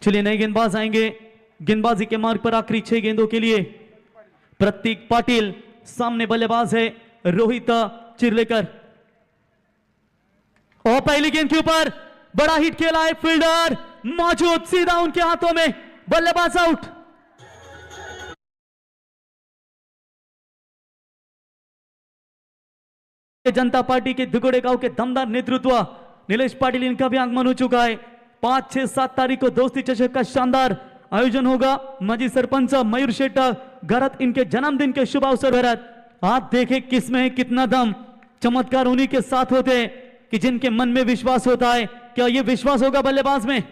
चलिए नए गेंदबाज आएंगे गेंदबाजी के मार्ग पर आखिरी 6 गेंदों के लिए। प्रतीक पाटिल सामने बल्लेबाज है रोहित चिरलेकर। और पहली गेंद के ऊपर बड़ा हिट खेला है, फील्डर मौजूद, सीधा उनके हाथों में, बल्लेबाज आउट। जनता पार्टी के दुगोड़े गांव के दमदार नेतृत्व नीलेश पाटिल, इनका भी आगमन हो चुका है। 5, 6, 7 तारीख को दोस्ती चषक का शानदार आयोजन होगा। माजी सरपंच मयूर शेठ घरत इनके जन्मदिन के शुभ अवसर भरत। आप देखें किसमें है कितना दम। चमत्कार उन्हीं के साथ होते हैं कि जिनके मन में विश्वास होता है। क्या ये विश्वास होगा बल्लेबाज में?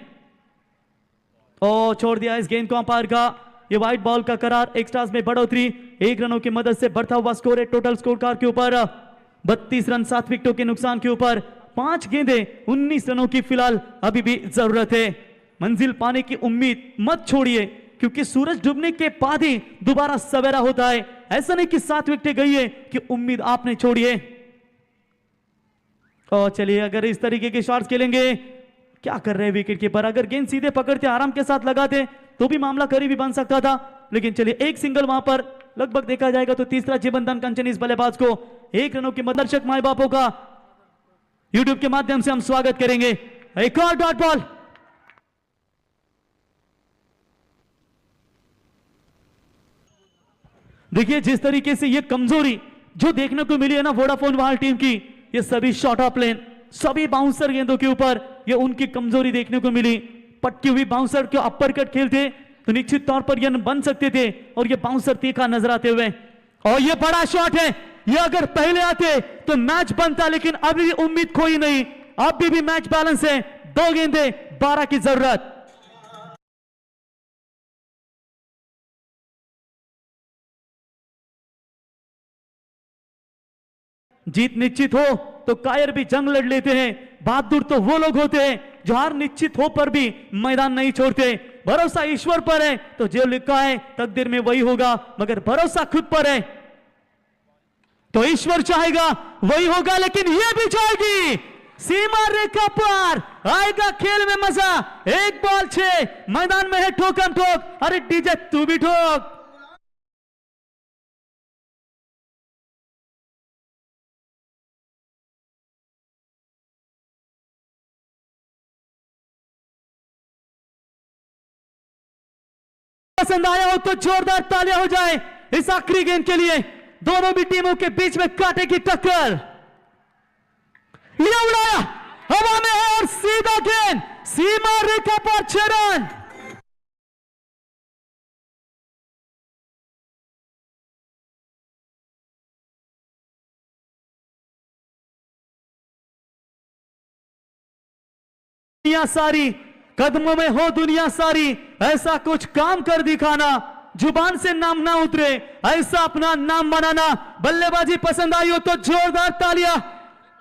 और छोड़ दिया इस गेंद को अंपायर का। ये व्हाइट बॉल का करार। एक्स्ट्रास में बढ़ोतरी 1 रनों की मदद से बढ़ता हुआ स्कोर है टोटल स्कोर कार्ड के ऊपर 32 रन 7 विकेटों के नुकसान के ऊपर 5 गेंदें 19 रनों की फिलहाल अभी भी जरूरत है। मंजिल पाने की उम्मीद मत छोड़िए, क्योंकि सूरज डूबने के बाद ही दोबारा सवेरा होता है। ऐसा नहीं कि 7 विकेटें गई है कि उम्मीद आपने छोड़ी है। और चलिए अगर इस तरीके के शॉट्स खेलेंगे, क्या कर रहे हैं विकेट कीपर, अगर गेंद सीधे पकड़ते आराम के साथ लगाते तो भी मामला करीबी बन सकता था। लेकिन चलिए एक सिंगल वहां पर लगभग देखा जाएगा तो तीसरा जीवनदान कंचन इस बल्लेबाज को 1 रनों के दर्शक माए बापों का यूट्यूब के माध्यम से हम स्वागत करेंगे। एक और डॉट बॉल। देखिए जिस तरीके से ये कमजोरी जो देखने को मिली है ना वोडाफोन वाल टीम की, ये सभी शॉर्ट ऑफ प्लेन, सभी बाउंसर गेंदों के ऊपर ये उनकी कमजोरी देखने को मिली। पटकी हुई बाउंसर के अपर कट खेलते तो निश्चित तौर पर ये बन सकते थे, और ये बाउंसर तीखा नजर आते हुए। और ये बड़ा शॉट है, ये अगर पहले आते तो मैच बनता, लेकिन अभी भी उम्मीद खोई नहीं, अभी भी मैच बैलेंस है। 2 गेंदें 12 की जरूरत। जीत निश्चित हो तो कायर भी जंग लड़ लेते हैं। बहादुर तो वो लोग होते हैं जो हार निश्चित हो पर भी मैदान नहीं छोड़ते। भरोसा ईश्वर पर है तो जो लिखा है तकदीर में वही होगा, मगर भरोसा खुद पर है तो ईश्वर चाहेगा वही होगा। लेकिन ये भी जाएगी सीमा रेखा पार, आएगा खेल में मजा। 1 बॉल 6, मैदान में है ठोकम ठोक। अरे डीजे तू भी ठोक। पसंद आया हो तो जोरदार तालियां हो जाए इस आखिरी गेंद के लिए। दोनों भी टीमों के बीच में कांटे की टक्कर। ये उड़ाया हवा में है और सीधा गेंद सीमा रेखा पर 6 रन। दुनिया सारी कदमों में हो दुनिया सारी, ऐसा कुछ काम कर दिखाना, जुबान से नाम ना उतरे, ऐसा अपना नाम बनाना। बल्लेबाजी पसंद आई हो तो जोरदार तालियां।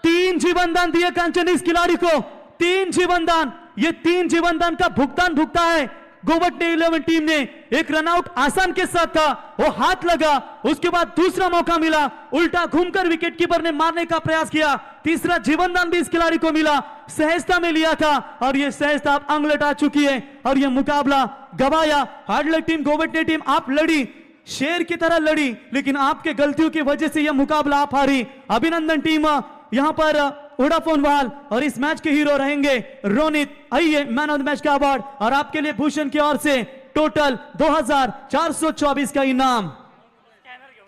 3 जीवनदान दिए कंचन इस खिलाड़ी को, 3 जीवनदान। ये 3 जीवनदान का भुगतान भुगता है गोवटने 11 टीम ने। एक रनआउट आसान के साथ था, वो हाथ लगा, उसके बाद दूसरा मौका मिला, उल्टा घूमकर विकेटकीपर ने मारने का प्रयास किया। तीसरा जीवनदान भी इस खिलाड़ी को मिला, सहजता में लिया था, और ये सहजता अब अंगलट आ चुकी है और ये मुकाबला गवाया। हार्डलक टीम, गोवटने टीम, आप लड़ी, शेर की तरह लड़ी, लेकिन आपके गलतियों की वजह से यह मुकाबला आप हारी। अभिनंदन टीम। यहां पर वोडाफोन वाल और इस मैच के हीरो रहेंगे रोनित। आइए मैन ऑफ द मैच का अवार्ड और आपके लिए भूषण की ओर से टोटल 2424 का इनाम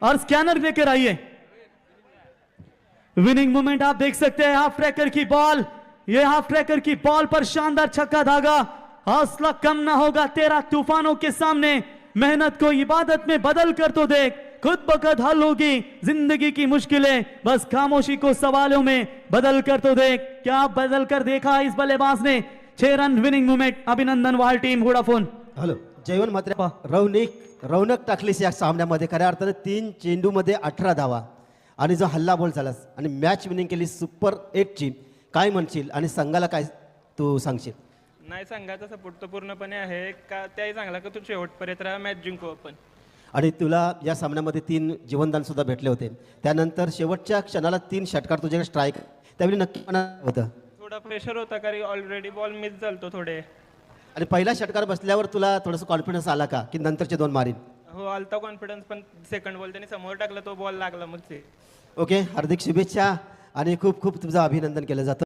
और स्कैनर लेकर आइए। विनिंग मोमेंट आप देख सकते हैं। हाफ ट्रैकर की बॉल, ये हाफ ट्रैकर की बॉल पर शानदार छक्का धागा। हौसला कम ना होगा तेरा तूफानों के सामने, मेहनत को इबादत में बदल कर तो देख, खुद बखुद हल होगी जिंदगी की मुश्किलें, बस खामोशी को सवालों में बदल कर तो देख। क्या बदल कर देखा इस बल्लेबाज ने। 6 रन विनिंग मोमेंट। अभिनंदन वाल टीम वोडाफोन। हॅलो जयवंत मात्र रौनक टाकलीस या सामन्यामध्ये। खऱ्या अर्थाने 3 चेंडूमध्ये 18 धावा आणि जो हल्ला बॉल झाला आणि मॅच विनिंग केली सुपर 8 ची, काय म्हणशील आणि संघाला काय तू सांगशील? नाही, संघाचा सपोर्ट तर पूर्णपणे आहे का त्याही चांगला का तू शेवटपर्यंत राहा, मॅच जिंकू आपण। आणि तुला या सामन्यामध्ये 3 जीवनदान सुद्धा भेटले होते, त्यानंतर शेवटच्या क्षणाला 3 षटकार तुझ्याकडे स्ट्राईक, त्यावेळी नक्की होतं थोडा प्रेशर होता कारण ऑलरेडी बॉल मिस झालतो थोडे। आणि पहिला षटकार बसल्यावर तुला थोडंसं कॉन्फिडन्स आला का की नंतरचे 2 मारीन? हो आलता कॉन्फिडन्स, पण सेकंड बॉल त्याने समोर टाकला, तो बॉल लागला मग ते. ओके, हार्दिक शुभेच्छा आणि खूप खूप तुझं अभिनंदन केलं जातं.